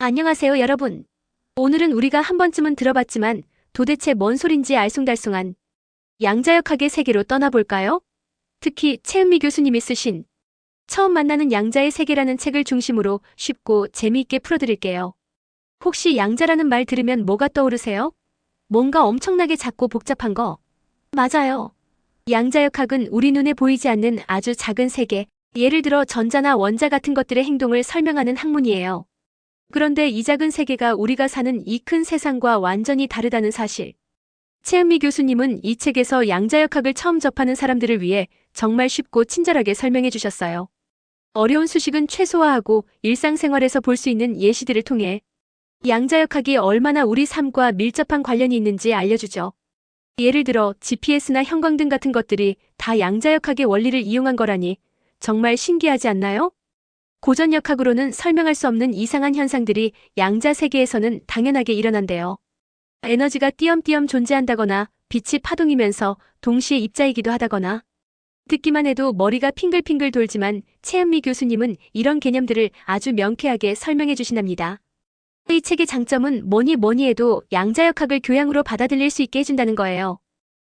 안녕하세요, 여러분. 오늘은 우리가 한 번쯤은 들어봤지만 도대체 뭔 소린지 알쏭달쏭한 양자역학의 세계로 떠나볼까요? 특히 최은미 교수님이 쓰신 처음 만나는 양자의 세계라는 책을 중심으로 쉽고 재미있게 풀어드릴게요. 혹시 양자라는 말 들으면 뭐가 떠오르세요? 뭔가 엄청나게 작고 복잡한 거. 맞아요. 양자역학은 우리 눈에 보이지 않는 아주 작은 세계, 예를 들어 전자나 원자 같은 것들의 행동을 설명하는 학문이에요. 그런데 이 작은 세계가 우리가 사는 이 큰 세상과 완전히 다르다는 사실. 최은미 교수님은 이 책에서 양자역학을 처음 접하는 사람들을 위해 정말 쉽고 친절하게 설명해 주셨어요. 어려운 수식은 최소화하고 일상생활에서 볼 수 있는 예시들을 통해 양자역학이 얼마나 우리 삶과 밀접한 관련이 있는지 알려주죠. 예를 들어 GPS나 형광등 같은 것들이 다 양자역학의 원리를 이용한 거라니 정말 신기하지 않나요? 고전역학으로는 설명할 수 없는 이상한 현상들이 양자 세계에서는 당연하게 일어난대요. 에너지가 띄엄띄엄 존재한다거나 빛이 파동이면서 동시에 입자이기도 하다거나. 듣기만 해도 머리가 핑글핑글 돌지만 최은미 교수님은 이런 개념들을 아주 명쾌하게 설명해 주신답니다. 이 책의 장점은 뭐니 해도 양자역학을 교양으로 받아들일 수 있게 해준다는 거예요.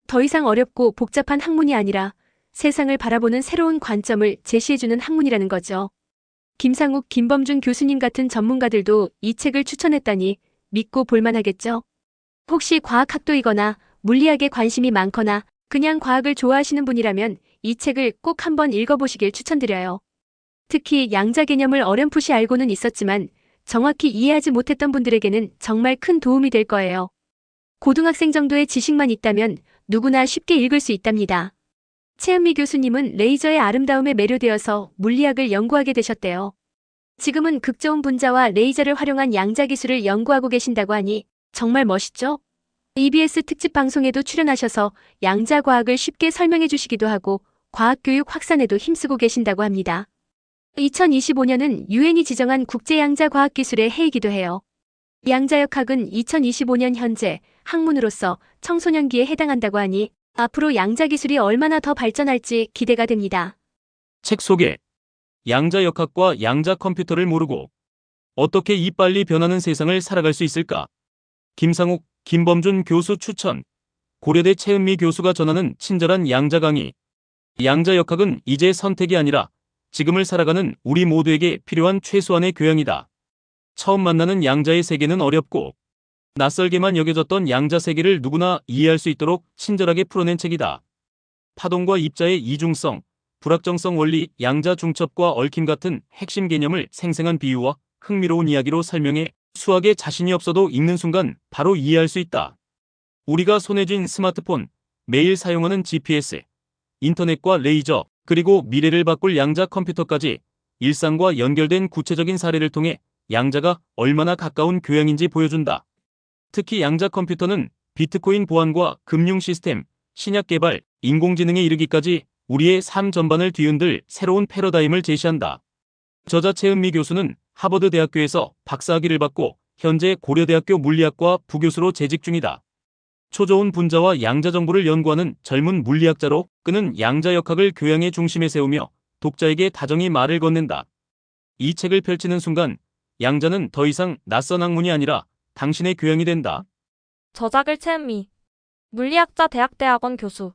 더 이상 어렵고 복잡한 학문이 아니라 세상을 바라보는 새로운 관점을 제시해주는 학문이라는 거죠. 김상욱, 김범준 교수님 같은 전문가들도 이 책을 추천했다니 믿고 볼만하겠죠? 혹시 과학학도이거나 물리학에 관심이 많거나 그냥 과학을 좋아하시는 분이라면 이 책을 꼭 한번 읽어보시길 추천드려요. 특히 양자 개념을 어렴풋이 알고는 있었지만 정확히 이해하지 못했던 분들에게는 정말 큰 도움이 될 거예요. 고등학생 정도의 지식만 있다면 누구나 쉽게 읽을 수 있답니다. 최은미 교수님은 레이저의 아름다움에 매료되어서 물리학을 연구하게 되셨대요. 지금은 극저온 분자와 레이저를 활용한 양자 기술을 연구하고 계신다고 하니 정말 멋있죠? EBS 특집 방송에도 출연하셔서 양자 과학을 쉽게 설명해 주시기도 하고 과학교육 확산에도 힘쓰고 계신다고 합니다. 2025년은 유엔이 지정한 국제양자과학기술의 해이기도 해요. 양자역학은 2025년 현재 학문으로서 청소년기에 해당한다고 하니 앞으로 양자기술이 얼마나 더 발전할지 기대가 됩니다. 책 소개. 양자역학과 양자컴퓨터를 모르고 어떻게 이 빨리 변하는 세상을 살아갈 수 있을까? 김상욱, 김범준 교수 추천. 고려대 최은미 교수가 전하는 친절한 양자 강의. 양자역학은 이제 선택이 아니라 지금을 살아가는 우리 모두에게 필요한 최소한의 교양이다. 처음 만나는 양자의 세계는 어렵고 낯설게만 여겨졌던 양자 세계를 누구나 이해할 수 있도록 친절하게 풀어낸 책이다. 파동과 입자의 이중성, 불확정성 원리, 양자 중첩과 얽힘 같은 핵심 개념을 생생한 비유와 흥미로운 이야기로 설명해 수학에 자신이 없어도 읽는 순간 바로 이해할 수 있다. 우리가 손에 쥔 스마트폰, 매일 사용하는 GPS, 인터넷과 레이저, 그리고 미래를 바꿀 양자 컴퓨터까지 일상과 연결된 구체적인 사례를 통해 양자가 얼마나 가까운 교양인지 보여준다. 특히 양자 컴퓨터는 비트코인 보안과 금융 시스템, 신약 개발, 인공지능에 이르기까지 우리의 삶 전반을 뒤흔들 새로운 패러다임을 제시한다. 저자 최은미 교수는 하버드 대학교에서 박사학위를 받고 현재 고려대학교 물리학과 부교수로 재직 중이다. 초저온 분자와 양자 정보를 연구하는 젊은 물리학자로 그는 양자역학을 교양의 중심에 세우며 독자에게 다정히 말을 건넨다. 이 책을 펼치는 순간 양자는 더 이상 낯선 학문이 아니라 당신의 교양이 된다. 저작을 최은미. 물리학자 대학대학원 교수.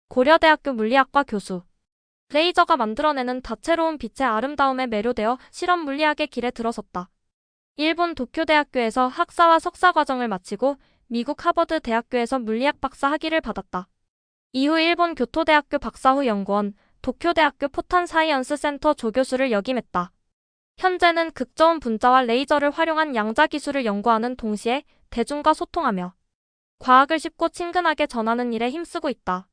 고려대학교 물리학과 교수. 레이저가 만들어내는 다채로운 빛의 아름다움에 매료되어 실험 물리학의 길에 들어섰다. 일본 도쿄대학교에서 학사와 석사 과정을 마치고 미국 하버드 대학교에서 물리학 박사 학위를 받았다. 이후 일본 교토대학교 박사후 연구원, 도쿄대학교 포탄 사이언스 센터 조교수를 역임했다. 현재는 극저온 분자와 레이저를 활용한 양자 기술을 연구하는 동시에 대중과 소통하며 과학을 쉽고 친근하게 전하는 일에 힘쓰고 있다.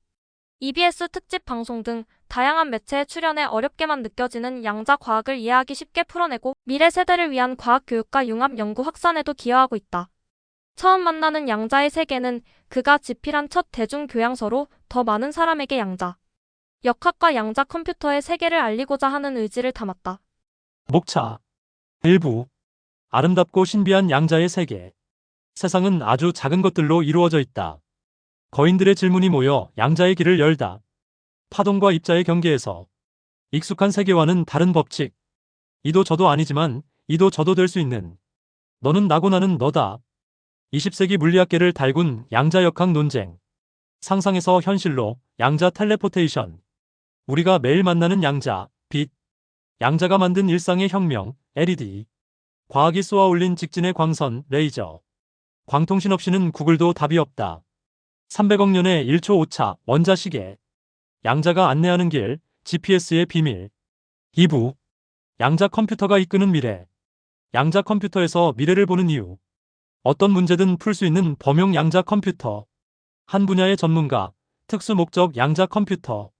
EBS 특집 방송 등 다양한 매체에 출연해 어렵게만 느껴지는 양자 과학을 이해하기 쉽게 풀어내고 미래 세대를 위한 과학 교육과 융합 연구 확산에도 기여하고 있다. 처음 만나는 양자의 세계는 그가 집필한 첫 대중 교양서로 더 많은 사람에게 양자, 역학과 양자 컴퓨터의 세계를 알리고자 하는 의지를 담았다. 목차 1부. 아름답고 신비한 양자의 세계. 세상은 아주 작은 것들로 이루어져 있다. 거인들의 질문이 모여 양자의 길을 열다. 파동과 입자의 경계에서 익숙한 세계와는 다른 법칙. 이도 저도 아니지만 이도 저도 될 수 있는 너는 나고 나는 너다. 20세기 물리학계를 달군 양자역학 논쟁. 상상에서 현실로 양자 텔레포테이션. 우리가 매일 만나는 양자, 빛. 양자가 만든 일상의 혁명, LED. 과학이 쏘아 올린 직진의 광선, 레이저. 광통신 없이는 구글도 답이 없다. 300억 년의 1초 오차, 원자시계. 양자가 안내하는 길, GPS의 비밀. 2부. 양자 컴퓨터가 이끄는 미래. 양자 컴퓨터에서 미래를 보는 이유. 어떤 문제든 풀 수 있는 범용 양자 컴퓨터. 한 분야의 전문가, 특수 목적 양자 컴퓨터.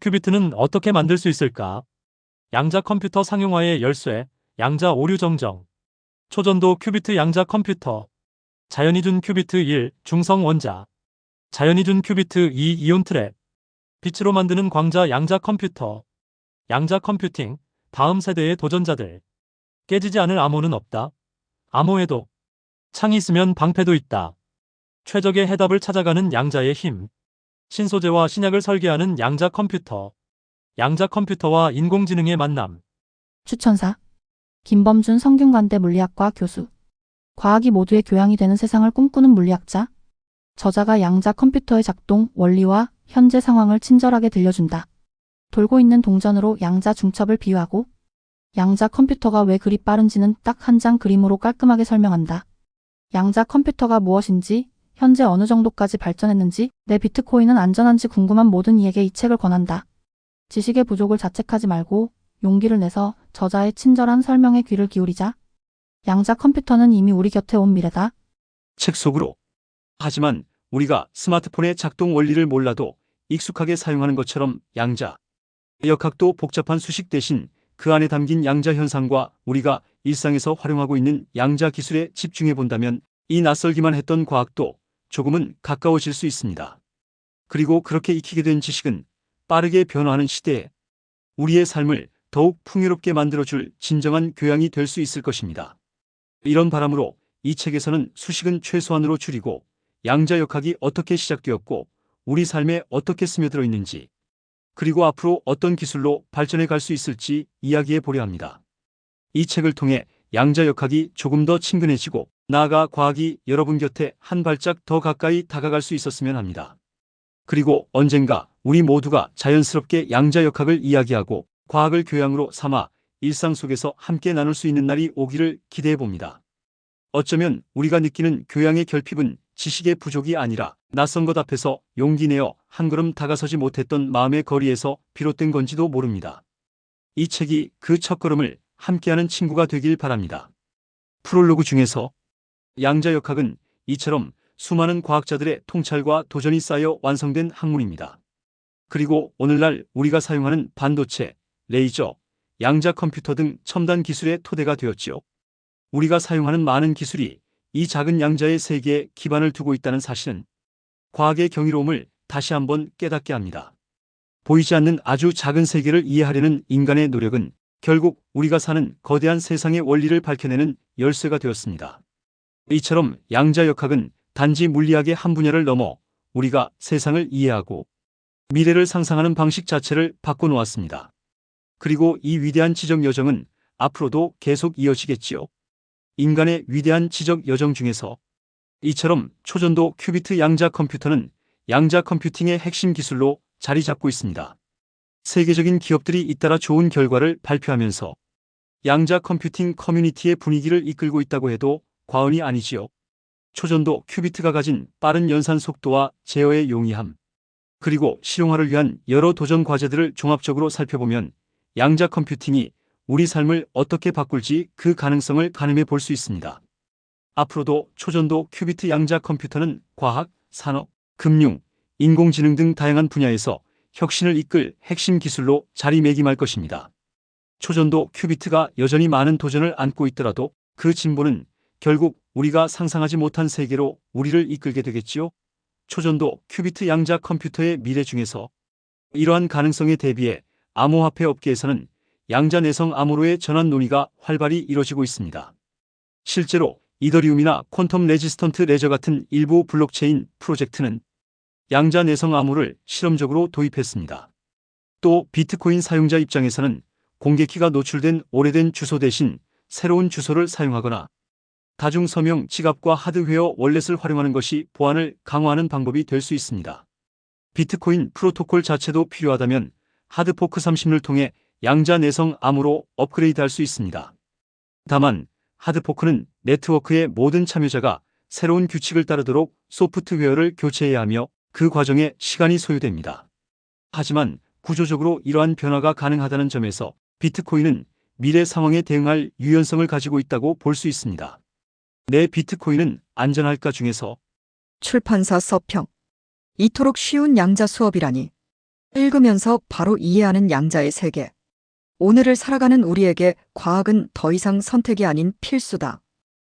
큐비트는 어떻게 만들 수 있을까? 양자 컴퓨터 상용화의 열쇠, 양자 오류 정정. 초전도 큐비트 양자 컴퓨터. 자연이 준 큐비트 1, 중성 원자. 자연이 준 큐비트 2, 이온 트랩. 빛으로 만드는 광자 양자 컴퓨터. 양자 컴퓨팅, 다음 세대의 도전자들. 깨지지 않을 암호는 없다. 암호에도 창이 있으면 방패도 있다. 최적의 해답을 찾아가는 양자의 힘. 신소재와 신약을 설계하는 양자 컴퓨터. 양자 컴퓨터와 인공지능의 만남. 추천사 김범준 성균관대 물리학과 교수. 과학이 모두의 교양이 되는 세상을 꿈꾸는 물리학자. 저자가 양자 컴퓨터의 작동, 원리와 현재 상황을 친절하게 들려준다. 돌고 있는 동전으로 양자 중첩을 비유하고 양자 컴퓨터가 왜 그리 빠른지는 딱 한 장 그림으로 깔끔하게 설명한다. 양자 컴퓨터가 무엇인지, 현재 어느 정도까지 발전했는지, 내 비트코인은 안전한지 궁금한 모든 이에게 이 책을 권한다. 지식의 부족을 자책하지 말고 용기를 내서 저자의 친절한 설명에 귀를 기울이자. 양자 컴퓨터는 이미 우리 곁에 온 미래다. 책 속으로. 하지만 우리가 스마트폰의 작동 원리를 몰라도 익숙하게 사용하는 것처럼 양자 역학도 복잡한 수식 대신 그 안에 담긴 양자 현상과 우리가 일상에서 활용하고 있는 양자 기술에 집중해 본다면 이 낯설기만 했던 과학도 조금은 가까워질 수 있습니다. 그리고 그렇게 익히게 된 지식은 빠르게 변화하는 시대에 우리의 삶을 더욱 풍요롭게 만들어줄 진정한 교양이 될 수 있을 것입니다. 이런 바람으로 이 책에서는 수식은 최소한으로 줄이고 양자역학이 어떻게 시작되었고 우리 삶에 어떻게 스며들어 있는지 그리고 앞으로 어떤 기술로 발전해 갈 수 있을지 이야기해 보려 합니다. 이 책을 통해 양자역학이 조금 더 친근해지고 나아가 과학이 여러분 곁에 한 발짝 더 가까이 다가갈 수 있었으면 합니다. 그리고 언젠가 우리 모두가 자연스럽게 양자역학을 이야기하고 과학을 교양으로 삼아 일상 속에서 함께 나눌 수 있는 날이 오기를 기대해 봅니다. 어쩌면 우리가 느끼는 교양의 결핍은 지식의 부족이 아니라 낯선 것 앞에서 용기 내어 한 걸음 다가서지 못했던 마음의 거리에서 비롯된 건지도 모릅니다. 이 책이 그 첫걸음을 함께하는 친구가 되길 바랍니다. 프롤로그 중에서 양자역학은 이처럼 수많은 과학자들의 통찰과 도전이 쌓여 완성된 학문입니다. 그리고 오늘날 우리가 사용하는 반도체, 레이저, 양자 컴퓨터 등 첨단 기술의 토대가 되었지요. 우리가 사용하는 많은 기술이 이 작은 양자의 세계에 기반을 두고 있다는 사실은 과학의 경이로움을 다시 한번 깨닫게 합니다. 보이지 않는 아주 작은 세계를 이해하려는 인간의 노력은 결국 우리가 사는 거대한 세상의 원리를 밝혀내는 열쇠가 되었습니다. 이처럼 양자역학은 단지 물리학의 한 분야를 넘어 우리가 세상을 이해하고 미래를 상상하는 방식 자체를 바꿔놓았습니다. 그리고 이 위대한 지적 여정은 앞으로도 계속 이어지겠지요. 인간의 위대한 지적 여정 중에서 이처럼 초전도 큐비트 양자 컴퓨터는 양자 컴퓨팅의 핵심 기술로 자리 잡고 있습니다. 세계적인 기업들이 잇따라 좋은 결과를 발표하면서 양자 컴퓨팅 커뮤니티의 분위기를 이끌고 있다고 해도 과언이 아니지요. 초전도 큐비트가 가진 빠른 연산 속도와 제어의 용이함, 그리고 실용화를 위한 여러 도전 과제들을 종합적으로 살펴보면 양자 컴퓨팅이 우리 삶을 어떻게 바꿀지 그 가능성을 가늠해 볼 수 있습니다. 앞으로도 초전도 큐비트 양자 컴퓨터는 과학, 산업, 금융, 인공지능 등 다양한 분야에서 혁신을 이끌 핵심 기술로 자리매김할 것입니다. 초전도 큐비트가 여전히 많은 도전을 안고 있더라도 그 진보는 결국 우리가 상상하지 못한 세계로 우리를 이끌게 되겠지요. 초전도 큐비트 양자 컴퓨터의 미래 중에서 이러한 가능성에 대비해 암호화폐 업계에서는 양자 내성 암호로의 전환 논의가 활발히 이뤄지고 있습니다. 실제로 이더리움이나 퀀텀 레지스턴트 레저 같은 일부 블록체인 프로젝트는 양자 내성 암호를 실험적으로 도입했습니다. 또 비트코인 사용자 입장에서는 공개키가 노출된 오래된 주소 대신 새로운 주소를 사용하거나 다중 서명, 지갑과 하드웨어 월렛을 활용하는 것이 보안을 강화하는 방법이 될 수 있습니다. 비트코인 프로토콜 자체도 필요하다면 하드포크 30를 통해 양자 내성 암호로 업그레이드할 수 있습니다. 다만 하드포크는 네트워크의 모든 참여자가 새로운 규칙을 따르도록 소프트웨어를 교체해야 하며 그 과정에 시간이 소요됩니다. 하지만 구조적으로 이러한 변화가 가능하다는 점에서 비트코인은 미래 상황에 대응할 유연성을 가지고 있다고 볼 수 있습니다. 내 비트코인은 안전할까 중에서 출판사 서평. 이토록 쉬운 양자 수업이라니. 읽으면서 바로 이해하는 양자의 세계. 오늘을 살아가는 우리에게 과학은 더 이상 선택이 아닌 필수다.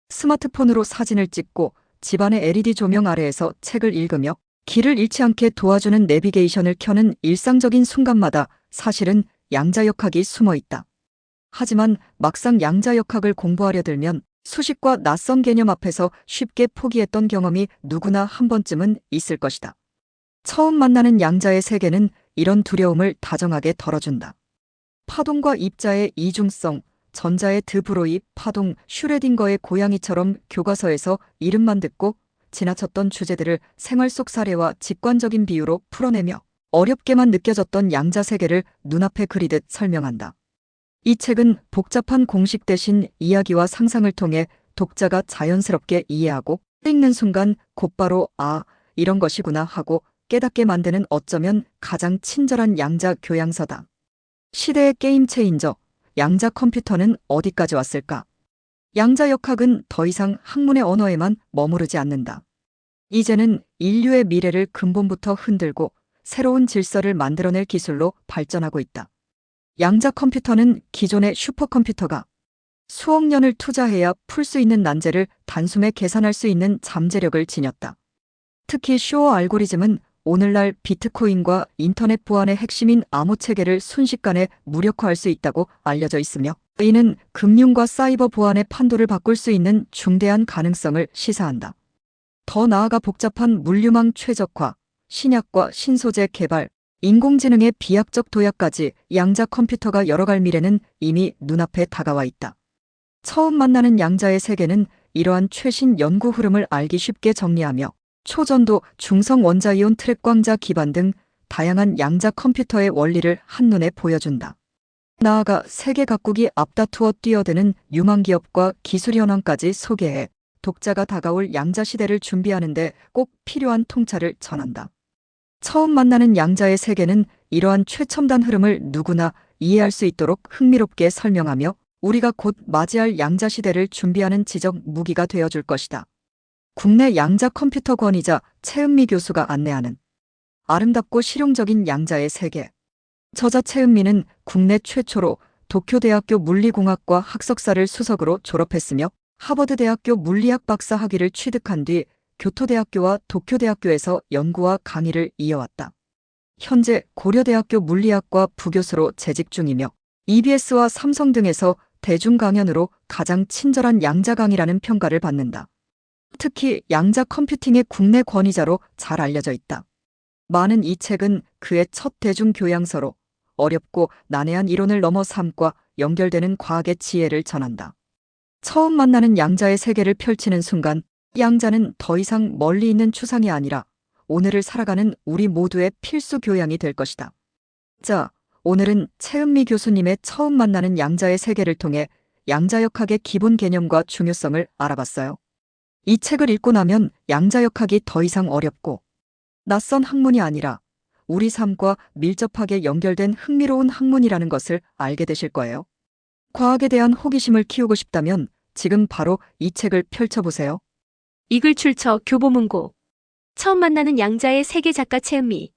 스마트폰으로 사진을 찍고 집안의 LED 조명 아래에서 책을 읽으며 길을 잃지 않게 도와주는 내비게이션을 켜는 일상적인 순간마다 사실은 양자역학이 숨어 있다. 하지만 막상 양자역학을 공부하려 들면 수식과 낯선 개념 앞에서 쉽게 포기했던 경험이 누구나 한 번쯤은 있을 것이다. 처음 만나는 양자의 세계는 이런 두려움을 다정하게 덜어준다. 파동과 입자의 이중성, 전자의 드브로이, 파동, 슈레딩거의 고양이처럼 교과서에서 이름만 듣고 지나쳤던 주제들을 생활 속 사례와 직관적인 비유로 풀어내며 어렵게만 느껴졌던 양자 세계를 눈앞에 그리듯 설명한다. 이 책은 복잡한 공식 대신 이야기와 상상을 통해 독자가 자연스럽게 이해하고 읽는 순간 곧바로 아, 이런 것이구나 하고 깨닫게 만드는 어쩌면 가장 친절한 양자 교양서다. 시대의 게임 체인저, 양자 컴퓨터는 어디까지 왔을까? 양자역학은 더 이상 학문의 언어에만 머무르지 않는다. 이제는 인류의 미래를 근본부터 흔들고 새로운 질서를 만들어낼 기술로 발전하고 있다. 양자 컴퓨터는 기존의 슈퍼컴퓨터가 수억 년을 투자해야 풀 수 있는 난제를 단숨에 계산할 수 있는 잠재력을 지녔다. 특히 쇼어 알고리즘은 오늘날 비트코인과 인터넷 보안의 핵심인 암호 체계를 순식간에 무력화할 수 있다고 알려져 있으며 이는 금융과 사이버 보안의 판도를 바꿀 수 있는 중대한 가능성을 시사한다. 더 나아가 복잡한 물류망 최적화, 신약과 신소재 개발, 인공지능의 비약적 도약까지 양자 컴퓨터가 열어갈 미래는 이미 눈앞에 다가와 있다. 처음 만나는 양자의 세계는 이러한 최신 연구 흐름을 알기 쉽게 정리하며 초전도, 중성 원자이온 트랩 광자 기반 등 다양한 양자 컴퓨터의 원리를 한눈에 보여준다. 나아가 세계 각국이 앞다투어 뛰어드는 유망 기업과 기술 현황까지 소개해 독자가 다가올 양자 시대를 준비하는데 꼭 필요한 통찰을 전한다. 처음 만나는 양자의 세계는 이러한 최첨단 흐름을 누구나 이해할 수 있도록 흥미롭게 설명하며 우리가 곧 맞이할 양자 시대를 준비하는 지적 무기가 되어줄 것이다. 국내 양자 컴퓨터 권위자 최은미 교수가 안내하는 아름답고 실용적인 양자의 세계. 저자 최은미는 국내 최초로 도쿄대학교 물리공학과 학석사를 수석으로 졸업했으며 하버드대학교 물리학 박사 학위를 취득한 뒤 교토대학교와 도쿄대학교에서 연구와 강의를 이어왔다. 현재 고려대학교 물리학과 부교수로 재직 중이며 EBS와 삼성 등에서 대중 강연으로 가장 친절한 양자 강의라는 평가를 받는다. 특히 양자 컴퓨팅의 국내 권위자로 잘 알려져 있다. 많은 이 책은 그의 첫 대중 교양서로 어렵고 난해한 이론을 넘어 삶과 연결되는 과학의 지혜를 전한다. 처음 만나는 양자의 세계를 펼치는 순간 양자는 더 이상 멀리 있는 추상이 아니라 오늘을 살아가는 우리 모두의 필수 교양이 될 것이다. 자, 오늘은 최은미 교수님의 처음 만나는 양자의 세계를 통해 양자역학의 기본 개념과 중요성을 알아봤어요. 이 책을 읽고 나면 양자역학이 더 이상 어렵고 낯선 학문이 아니라 우리 삶과 밀접하게 연결된 흥미로운 학문이라는 것을 알게 되실 거예요. 과학에 대한 호기심을 키우고 싶다면 지금 바로 이 책을 펼쳐보세요. 이글 출처 교보문고. 처음 만나는 양자의 세계 작가 최은미.